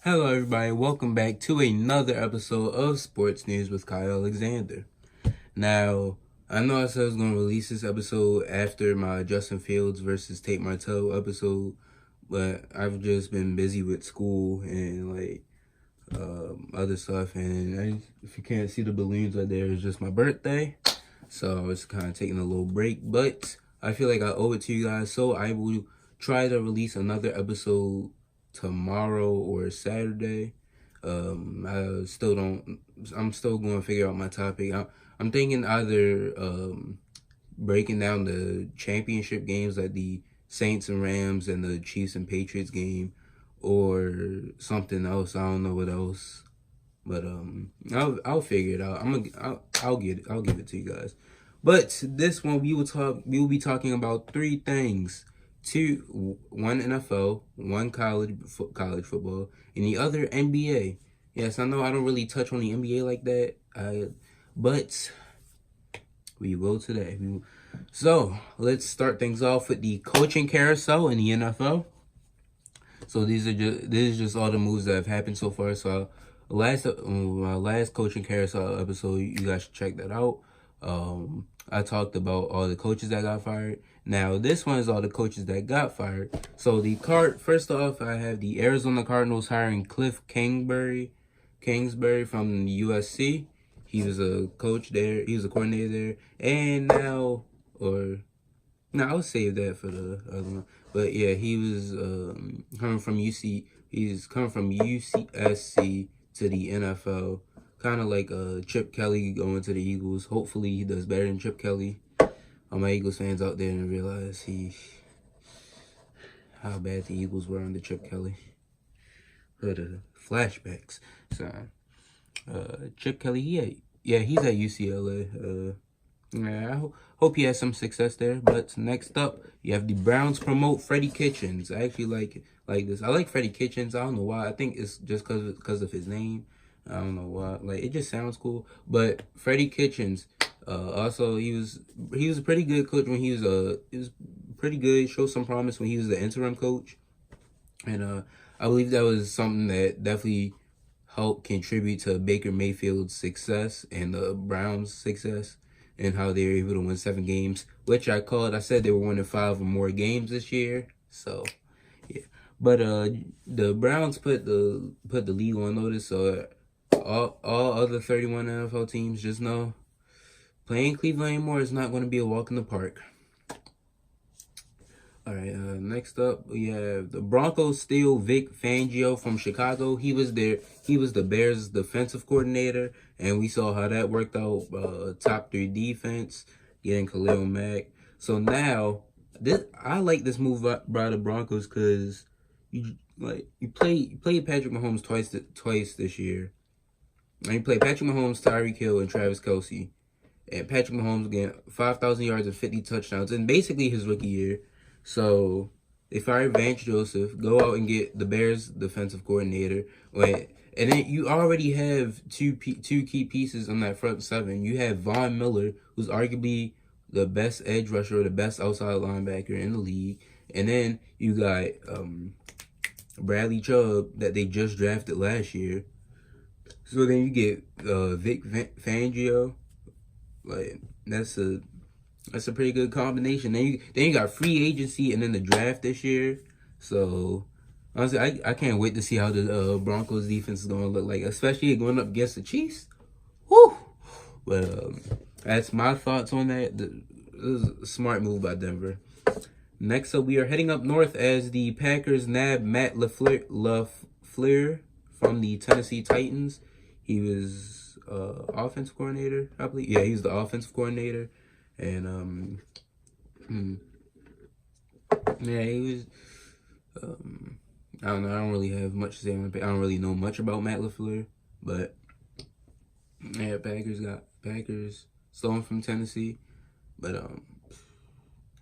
Hello, everybody. Welcome back to another episode of Sports News with Kyle Alexander. Now, I know I said I was going to release this episode after my Justin Fields versus Tate Martell episode, but I've just been busy with school and other stuff. And if you can't see the balloons right there, it's just my birthday, so I was kind of taking a little break. But I feel like I owe it to you guys, so I will try to release another episode tomorrow or Saturday. I'm still going to figure out my topic. I'm thinking either breaking down the championship games like the Saints and Rams and the Chiefs and Patriots game, or something else. I don't know what else, but I'll figure it out. I'll give it to you guys. But this one we will be talking about three things: one NFL, one college football, and the other NBA. Yes, I know I don't really touch on the NBA like that, but we will today. So let's start things off with the coaching carousel in the NFL. So this is just all the moves that have happened so far. So my last coaching carousel episode, you guys should check that out. I talked about all the coaches that got fired. Now this one is all the coaches that got fired. So first off, I have the Arizona Cardinals hiring Cliff Kingsbury from the USC. He was a coach there. He was a coordinator there, and I'll save that for the other one. But yeah, he was coming from UC. He's coming from UCSC to the NFL. Kind of like Chip Kelly going to the Eagles. Hopefully he does better than Chip Kelly. All my Eagles fans out there and realize how bad the Eagles were under Chip Kelly. For the flashbacks. So Chip Kelly, he's at UCLA. Yeah, I hope he has some success there. But next up, you have the Browns promote Freddie Kitchens. I actually like this. I like Freddie Kitchens. I don't know why. I think it's just because of his name. I don't know why. Like, it just sounds cool. But Freddie Kitchens, also he was a pretty good coach when he was pretty good. Showed some promise when he was the interim coach, and I believe that was something that definitely helped contribute to Baker Mayfield's success and the Browns' success, and how they were able to win 7 games, which I said they were winning 5 or more games this year. So, yeah. But the Browns put the league on notice, so all other 31 NFL teams just know playing Cleveland anymore is not going to be a walk in the park. All right, next up, we have the Broncos steal Vic Fangio from Chicago. He was the Bears' defensive coordinator, and we saw how that worked out. Top 3 defense, getting Khalil Mack. So now, I like this move by the Broncos because you played Patrick Mahomes twice this year. And you played Patrick Mahomes, Tyreek Hill, and Travis Kelce. And Patrick Mahomes getting 5,000 yards and 50 touchdowns in basically his rookie year. So they fired Vance Joseph, go out and get the Bears defensive coordinator. And then you already have two key pieces on that front 7. You have Von Miller, who's arguably the best edge rusher or the best outside linebacker in the league. And then you got Bradley Chubb that they just drafted last year. So then you get Vic Fangio. Like, that's a pretty good combination. Then you got free agency and then the draft this year. So honestly, I can't wait to see how the Broncos defense is going to look like, especially going up against the Chiefs. Woo! But that's my thoughts on that. It was a smart move by Denver. Next up, we are heading up north as the Packers nab Matt LaFleur from the Tennessee Titans. He was offensive coordinator, I believe. Yeah, he was the offensive coordinator. And yeah, he was. I don't know. I don't really have much to say on it. I don't really know much about Matt LaFleur, but yeah, Packers stole him from Tennessee. But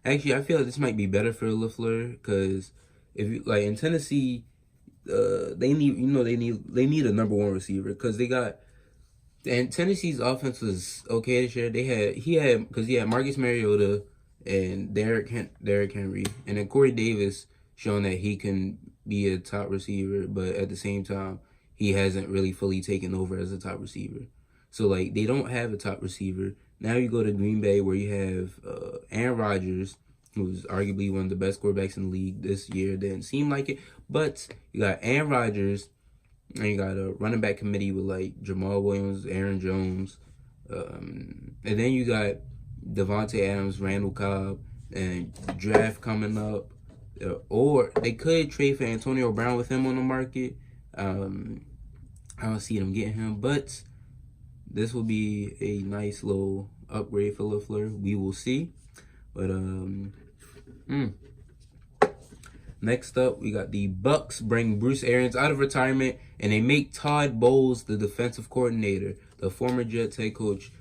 actually, I feel like this might be better for LaFleur because if you like in Tennessee, they need a number 1 receiver because they got. And Tennessee's offense was okay this year. He had Marcus Mariota and Derrick Henry, and then Corey Davis showing that he can be a top receiver, but at the same time, he hasn't really fully taken over as a top receiver. So like they don't have a top receiver. Now you go to Green Bay where you have Aaron Rodgers, who's arguably one of the best quarterbacks in the league this year. Didn't seem like it, but you got Aaron Rodgers, and you got a running back committee with like Jamal Williams, Aaron Jones, and then you got Devontae Adams, Randall Cobb, and draft coming up. Or they could trade for Antonio Brown with him on the market. I don't see them getting him, but this will be a nice little upgrade for LaFleur. We will see. But next up, we got the Bucks bring Bruce Arians out of retirement, and they make Todd Bowles the defensive coordinator. The former Jets head coach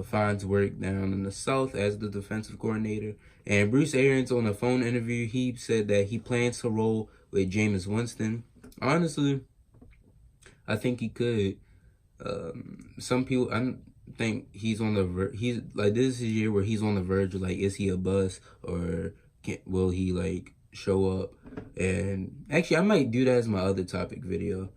finds work down in the South as the defensive coordinator. And Bruce Arians, on a phone interview, he said that he plans to roll with Jameis Winston. Honestly, I think he could. Some people, I think he's on the he's like, this is his year where he's on the verge of like, is he a bust, or will he like show up? And actually, I might do that as my other topic video.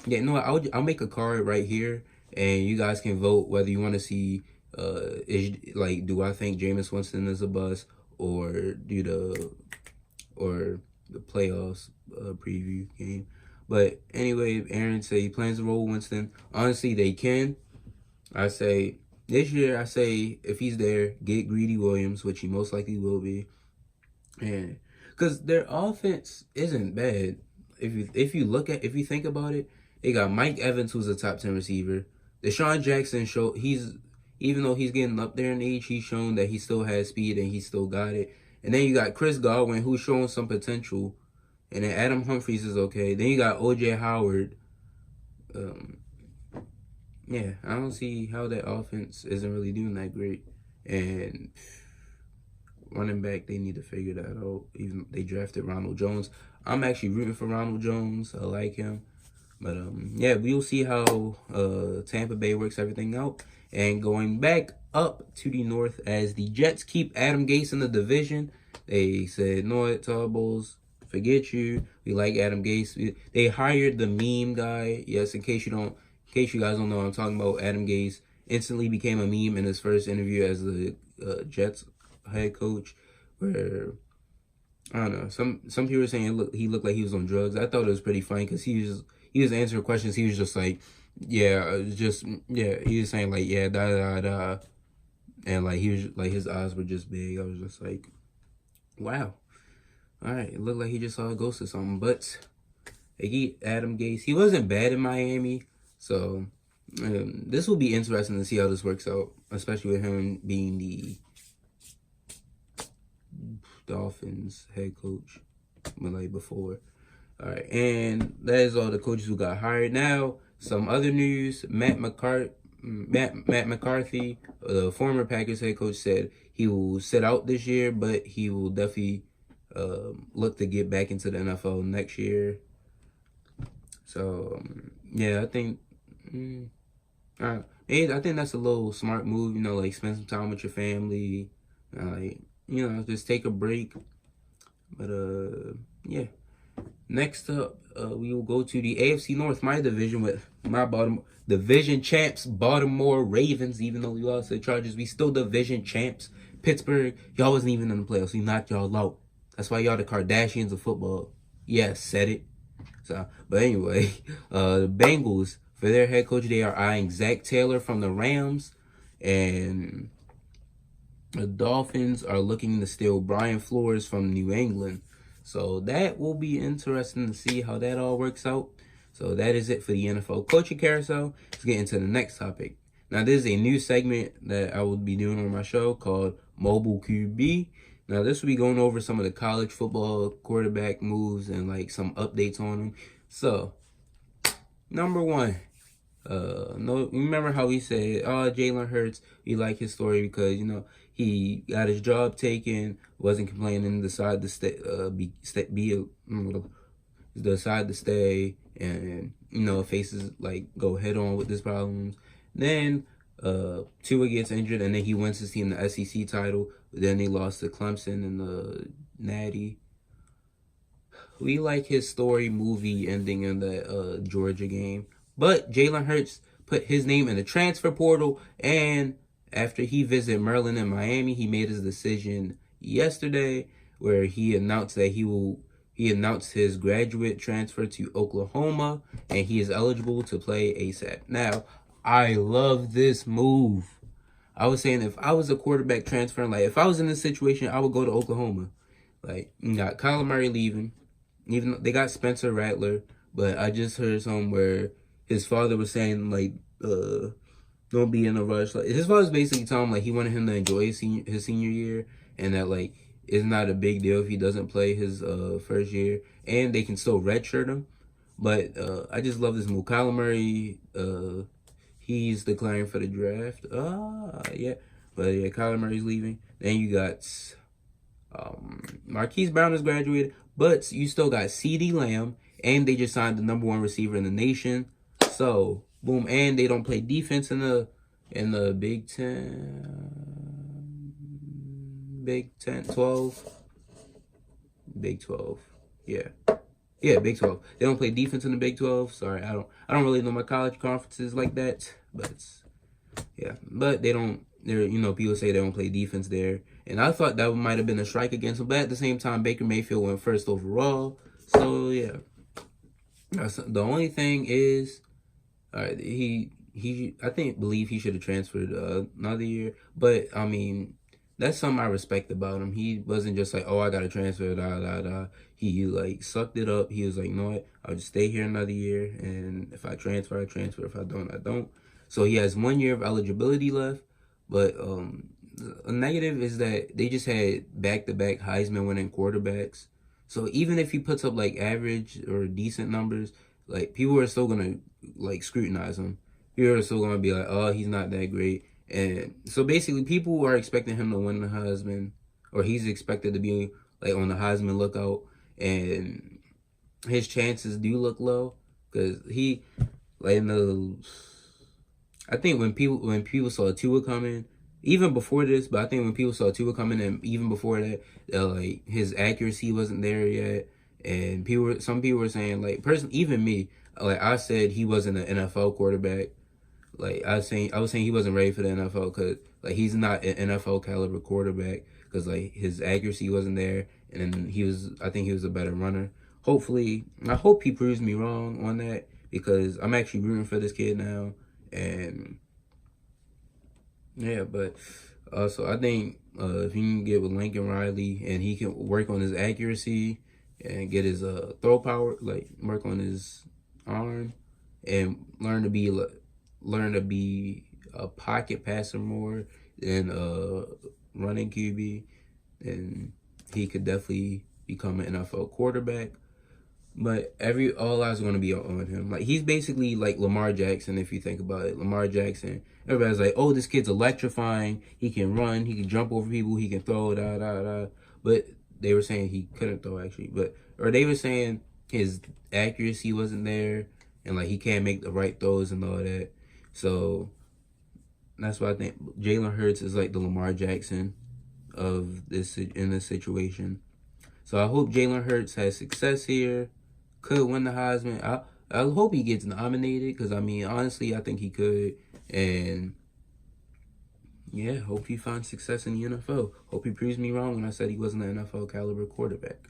Yeah, no, I'll make a card right here, and you guys can vote whether you want to see do I think Jameis Winston is a bust, or the playoffs preview game. But anyway, Aaron said he plans to roll Winston. Honestly, they can. I say this year, if he's there, get Greedy Williams, which he most likely will be, and because their offense isn't bad. If you think about it, they got Mike Evans, who's a top 10 receiver. Deshaun Jackson even though he's getting up there in age, he's shown that he still has speed and he still got it. And then you got Chris Godwin, who's showing some potential. And then Adam Humphries is okay. Then you got O.J. Howard. Yeah, I don't see how that offense isn't really doing that great. And running back, they need to figure that out. Even they drafted Ronald Jones. I'm actually rooting for Ronald Jones. I like him. But yeah, we'll see how Tampa Bay works everything out. And going back up to the North, as the Jets keep Adam Gase in the division, they said, no, Todd Bowles, forget you. We like Adam Gase. They hired the meme guy. Yes, in case you guys don't know what I'm talking about, Adam Gase instantly became a meme in his first interview as the Jets head coach, where I don't know, some people were saying he looked like he was on drugs. I thought it was pretty funny because he was answering questions. He was just like, yeah, he was saying like, yeah, da da da, and like he was like, his eyes were just big. I was just like, wow, all right, it looked like he just saw a ghost or something. But Adam Gase, he wasn't bad in Miami, so this will be interesting to see how this works out, especially with him being the Dolphins head coach, but like before. All right, and that is all the coaches who got hired. Now, some other news: Matt McCarthy, the former Packers head coach, said he will sit out this year, but he will definitely look to get back into the NFL next year. So yeah, I think I think that's a little smart move. You know, like spend some time with your family, like just take a break. But yeah. Next up, we will go to the AFC North, my division, with my division champs, Baltimore Ravens. Even though we lost the Chargers, we still division champs. Pittsburgh, y'all wasn't even in the playoffs. We knocked y'all out. That's why y'all the Kardashians of football. Yeah, said it. So, but anyway, the Bengals, for their head coach, they are eyeing Zach Taylor from the Rams, and the Dolphins are looking to steal Brian Flores from New England. So that will be interesting to see how that all works out. So that is it for the NFL Coaching Carousel. Let's get into the next topic. Now, this is a new segment that I will be doing on my show called Mobile QB. Now, this will be going over some of the college football quarterback moves and like some updates on them. So, number one, remember how we said, Jalen Hurts, we like his story because, he got his job taken, wasn't complaining, decided to stay, and faces like go head on with his problems. Then Tua gets injured, and then he wins his team the SEC title. Then they lost to Clemson in the Natty. we like his story movie ending in the Georgia game. But Jalen Hurts put his name in the transfer portal, and after he visited Maryland and Miami, he made his decision yesterday, where he announced that he announced his graduate transfer to Oklahoma, and he is eligible to play ASAP. Now, I love this move. I was saying if I was a quarterback transferring, like if I was in this situation, I would go to Oklahoma. Like, you got Kyler Murray leaving. Even though they got Spencer Rattler, but I just heard something where his father was saying like, don't be in a rush. Like his father's basically telling him like he wanted him to enjoy his senior year, and that like it's not a big deal if he doesn't play his first year, and they can still redshirt him. But I just love this move. Kyler Murray, he's declaring for the draft. Yeah, but yeah, Kyler Murray's leaving. Then you got Marquise Brown is graduated, but you still got CeeDee Lamb, and they just signed the #1 receiver in the nation. So boom, and they don't play defense in the Big Ten, Big Ten, 12, Big 12, yeah. Yeah, Big 12. They don't play defense in the Big 12. Sorry, I don't really know my college conferences like that, but yeah, but they don't. There, people say they don't play defense there, and I thought that might have been a strike against them. But at the same time, Baker Mayfield went first overall, so yeah. The only thing is, all right, I believe he should have transferred another year, but I mean, that's something I respect about him. He wasn't just like, oh, I got to transfer, da da da. He like sucked it up. He was like, you know what? I'll just stay here another year, and if I transfer, I transfer. If I don't, I don't. So he has 1 year of eligibility left. But a negative is that they just had back-to-back Heisman winning quarterbacks. So even if he puts up like average or decent numbers, like people are still gonna like scrutinize him. People are still gonna be like, oh, he's not that great. And so basically, people are expecting him to win the Heisman, or he's expected to be like on the Heisman lookout, and his chances do look low because he like in the. I think when people saw Tua coming, even before this, but I think when people saw Tua coming, and even before that, like his accuracy wasn't there yet, and some people were saying like, even me, like I said he wasn't an NFL quarterback. Like I was saying he wasn't ready for the NFL because like he's not an NFL caliber quarterback because like his accuracy wasn't there, and then I think he was a better runner. Hopefully, I hope he proves me wrong on that because I'm actually rooting for this kid now, and yeah, but also I think if he can get with Lincoln Riley and he can work on his accuracy and get his throw power, like work on his arm and learn to be a pocket passer more than a running QB, and he could definitely become an NFL quarterback. But all eyes are going to be on him. Like he's basically like Lamar Jackson if you think about it. Lamar Jackson, everybody's like, oh, this kid's electrifying. He can run. He can jump over people. He can throw. Da da da. But they were saying he couldn't throw actually. Or they were saying his accuracy wasn't there, and like he can't make the right throws and all that. So that's why I think Jalen Hurts is like the Lamar Jackson of this in this situation. So I hope Jalen Hurts has success here. Could win the Heisman. I hope he gets nominated because I mean honestly I think he could, and yeah, hope he finds success in the NFL. Hope he proves me wrong when I said he wasn't an NFL caliber quarterback.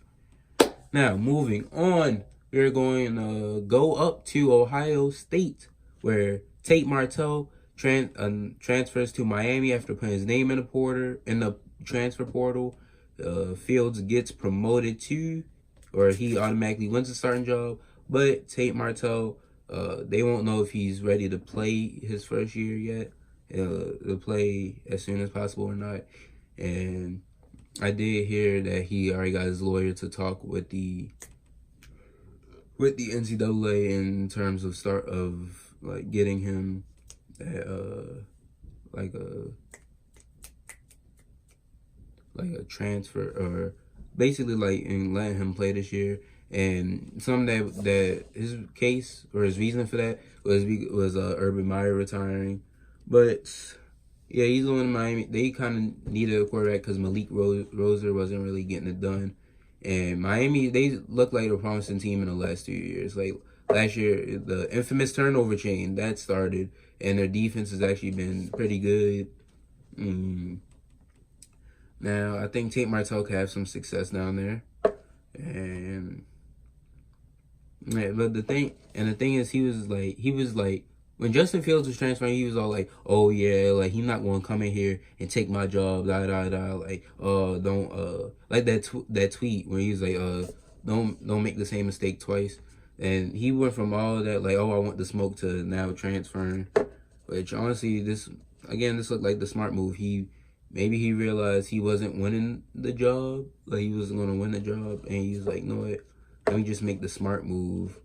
Now moving on, we're going to go up to Ohio State where Tate Martell transfers to Miami after putting his name in the transfer portal. Fields gets promoted to, or he automatically wins the starting job. But Tate Martell, they won't know if he's ready to play his first year yet, to play as soon as possible or not. And I did hear that he already got his lawyer to talk with the NCAA in terms of like getting him like a transfer, or basically like and letting him play this year. And something that his case or his reason for that was Urban Meyer retiring. But yeah, he's going to Miami. They kind of needed a quarterback because Malik Roser wasn't really getting it done. And Miami, they look like a promising team in the last 2 years. Like last year, the infamous turnover chain that started, and their defense has actually been pretty good. Now I think Tate Martell could have some success down there, and yeah, but the thing is, he was like, when Justin Fields was transferring, he was all like, "Oh yeah, like he's not going to come in here and take my job, da da da." Like, don't like that tweet where he was like, don't make the same mistake twice. And he went from all that like, "Oh, I want the smoke," to now transferring. Which honestly, this looked like the smart move. Maybe he realized he wasn't winning the job, like he wasn't going to win the job, and he was like, "No, what? Let me just make the smart move."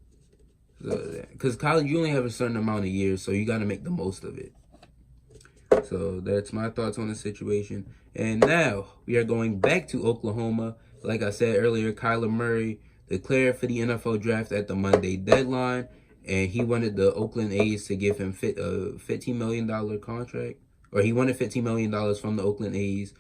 Because college, you only have a certain amount of years, so you got to make the most of it. So that's my thoughts on the situation. And now we are going back to Oklahoma. Like I said earlier, Kyler Murray declared for the NFL draft at the Monday deadline, and he wanted the Oakland A's to give him a $15 million contract, or he wanted $15 million from the Oakland A's,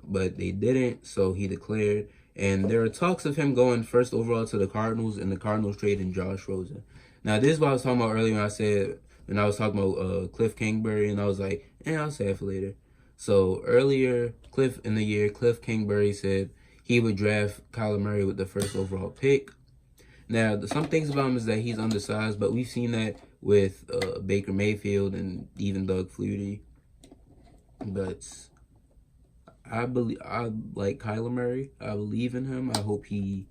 but they didn't, so he declared. And there are talks of him going first overall to the Cardinals, and the Cardinals trading Josh Rosen. Now, this is what I was talking about earlier when I was talking about Cliff Kingsbury, and I was like, I'll say it for later. So earlier, Cliff Kingsbury said he would draft Kyler Murray with the first overall pick. Now, some things about him is that he's undersized, but we've seen that with Baker Mayfield and even Doug Flutie. But I like Kyler Murray. I believe in him. I hope he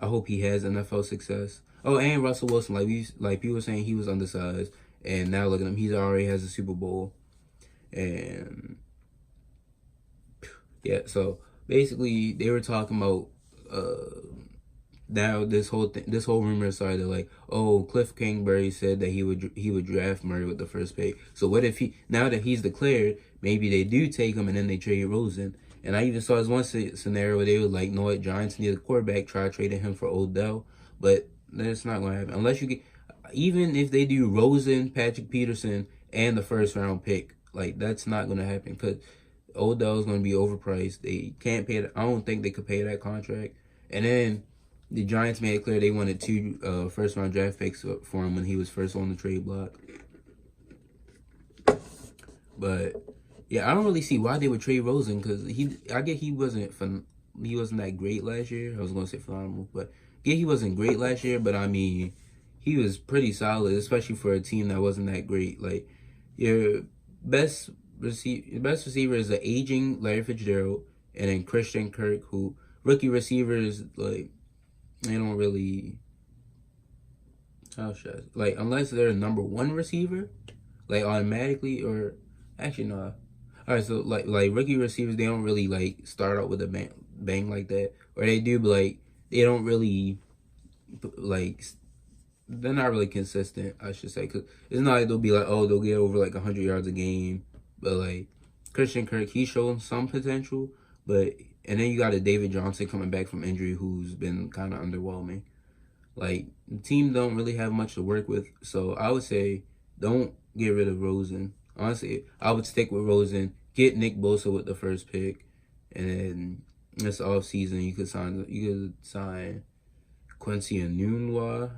has NFL success. Oh, and Russell Wilson, like people were saying he was undersized, and now look at him. He already has a Super Bowl, and yeah. So basically, they were talking about now this whole rumor started like, oh, Cliff Kingsbury said that he would draft Murray with the first pick. So what if now that he's declared, maybe they do take him and then they trade Rosen. And I even saw this one scenario where they were like, no, what, Giants need a quarterback, try trading him for Odell. But that's not going to happen. Unless you get, even if they do Rosen, Patrick Peterson, and the first round pick, like that's not going to happen because Odell is going to be overpriced. They can't pay I don't think they could pay that contract. And then the Giants made it clear they wanted 2 first round draft picks for him when he was first on the trade block. But yeah, I don't really see why they would trade Rosen because I get he wasn't that great last year. I was gonna say phenomenal, but yeah, he wasn't great last year. But I mean, he was pretty solid, especially for a team that wasn't that great. Like your best receiver is an aging Larry Fitzgerald, and then Christian Kirk, who rookie receivers like. They don't really, unless they're number one receiver, like automatically, or actually no. All right, so like rookie receivers, they don't really like start out with a bang like that, or they do, but like they don't really like they're not really consistent, I should say, because it's not like they'll be like, oh, they'll get over like 100 yards a game, but like Christian Kirk, he's shown some potential, but. And then you got a David Johnson coming back from injury who's been kind of underwhelming. Like, the team don't really have much to work with. So, I would say don't get rid of Rosen. Honestly, I would stick with Rosen. Get Nick Bosa with the first pick. And then this offseason, you could sign Quincy Enunwa.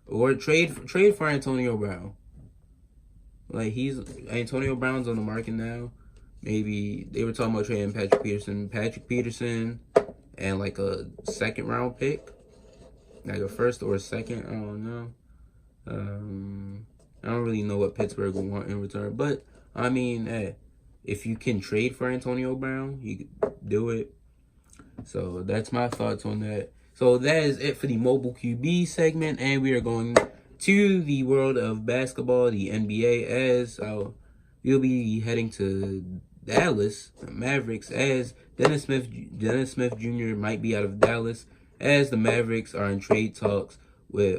Or trade for Antonio Brown. Like, Antonio Brown's on the market now. Maybe they were talking about trading Patrick Peterson, and like a second round pick, like a first or a second. I don't know. I don't really know what Pittsburgh will want in return, but I mean, if you can trade for Antonio Brown, you could do it. So that's my thoughts on that. So that is it for the mobile QB segment, and we are going to the world of basketball, the NBA, as we'll be heading to Dallas Mavericks as Dennis Smith Jr. might be out of Dallas as the Mavericks are in trade talks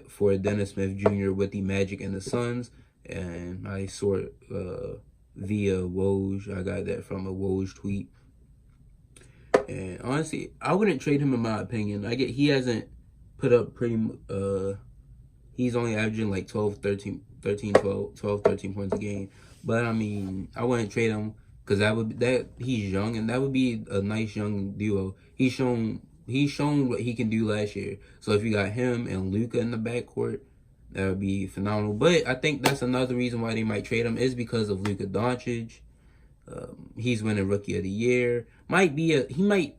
for Dennis Smith Jr. with the Magic and the Suns. And I saw it via Woj. I got that from a Woj tweet. And honestly, I wouldn't trade him in my opinion. He hasn't put up he's only averaging like 12, 13 points a game. But I mean, I wouldn't trade him. Because he's young, and that would be a nice young duo. He's shown he's shown what he can do last year. So if you got him and Luka in the backcourt, that would be phenomenal. But I think that's another reason why they might trade him is because of Luka Doncic. He's winning Rookie of the Year. He might.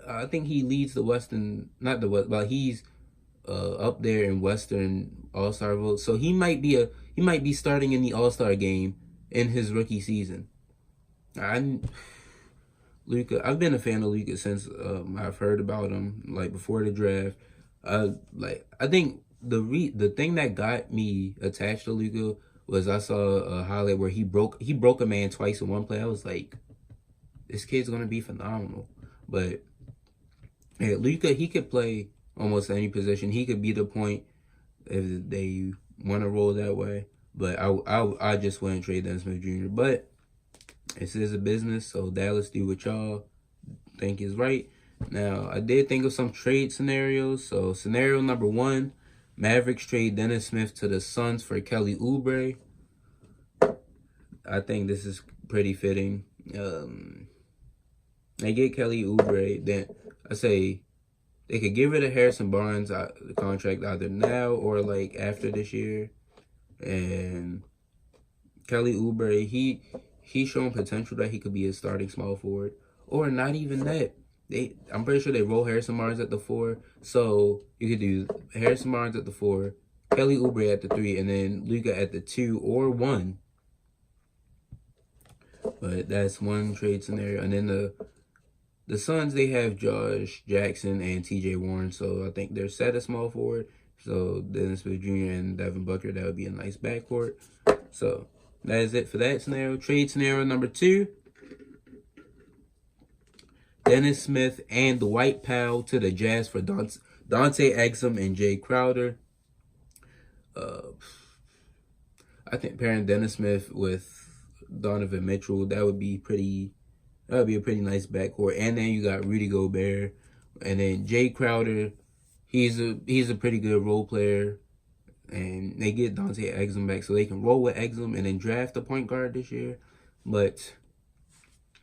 I think he leads the Western, not the West, but he's up there in Western All Star votes. So he might be starting in the All Star game in his rookie season. Luka, I've been a fan of Luka since I've heard about him, like before the draft. I think the thing that got me attached to Luka was I saw a highlight where he broke a man twice in one play. I was like, this kid's gonna be phenomenal. But yeah, Luka, he could play almost any position. He could be the point if they want to roll that way. But I just wouldn't trade Dennis Smith Jr. But this is a business, so Dallas, do what y'all think is right. Now, I did think of some trade scenarios. So, scenario number 1, Mavericks trade Dennis Smith to the Suns for Kelly Oubre. I think this is pretty fitting. They get Kelly Oubre, then I say they could get rid of Harrison Barnes contract either now or like after this year. And Kelly Oubre, he's showing potential that he could be a starting small forward, or not even that. I'm pretty sure they roll Harrison Barnes at the 4, so you could do Harrison Barnes at the 4, Kelly Oubre at the 3, and then Luka at the 2 or 1. But that's one trade scenario. And then the Suns, they have Josh Jackson and T.J. Warren, so I think they're set at small forward. So Dennis Smith Jr. and Devin Booker, that would be a nice backcourt. So that is it for that scenario. Trade scenario number 2. Dennis Smith and Dwight Powell to the Jazz for Dante Exum and Jay Crowder. I think pairing Dennis Smith with Donovan Mitchell, that would be a pretty nice backcourt. And then you got Rudy Gobert, and then Jay Crowder. He's a pretty good role player, and they get Dante Exum back so they can roll with Exum and then draft a point guard this year. But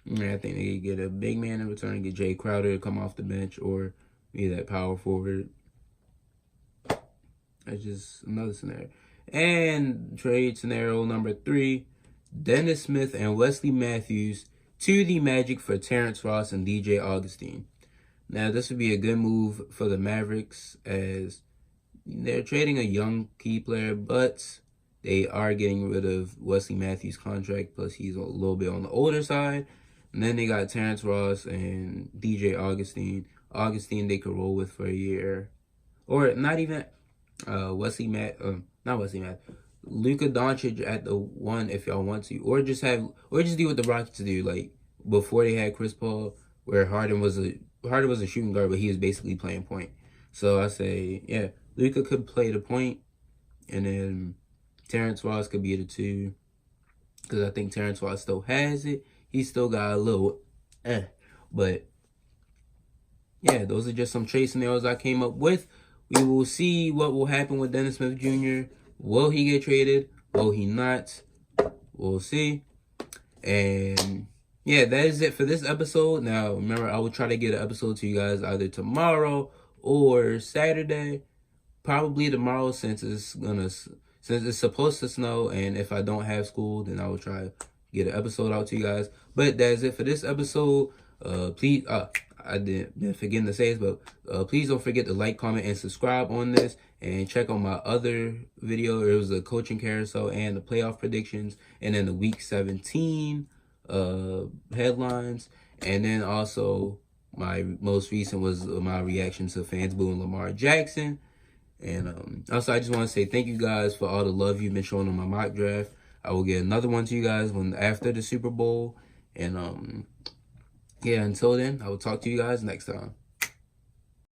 yeah, I think they get a big man in return and get Jay Crowder to come off the bench or be that power forward. That's just another scenario. And trade scenario number 3, Dennis Smith and Wesley Matthews to the Magic for Terrence Ross and DJ Augustine. Now, this would be a good move for the Mavericks as they're trading a young key player, but they are getting rid of Wesley Matthews' contract, plus he's a little bit on the older side. And then they got Terrence Ross and DJ Augustine. Augustine they could roll with for a year. Or not even not Wesley Matt. Luka Doncic at the 1 if y'all want to. Or just do what the Rockets do, like before they had Chris Paul, where Harden was a shooting guard, but he was basically playing point. So I say, yeah, Luka could play the point, and then Terrence Ross could be the 2. Because I think Terrence Ross still has it. He's still got a little But yeah, those are just some trade scenarios I came up with. We will see what will happen with Dennis Smith Jr. Will he get traded? Will he not? We'll see. And yeah, that is it for this episode. Now, remember, I will try to get an episode to you guys either tomorrow or Saturday. Probably tomorrow since it's supposed to snow, and if I don't have school, then I will try to get an episode out to you guys. But that is it for this episode. Please, I didn't forget to say this, but please don't forget to like, comment, and subscribe on this. And check out my other video. It was a coaching carousel and the playoff predictions, and then the week 17 headlines. And then also my most recent was my reaction to fans booing Lamar Jackson. And also, I just want to say thank you guys for all the love you've been showing on my mock draft. I will get another one to you guys after the Super Bowl. And yeah, until then, I will talk to you guys next time.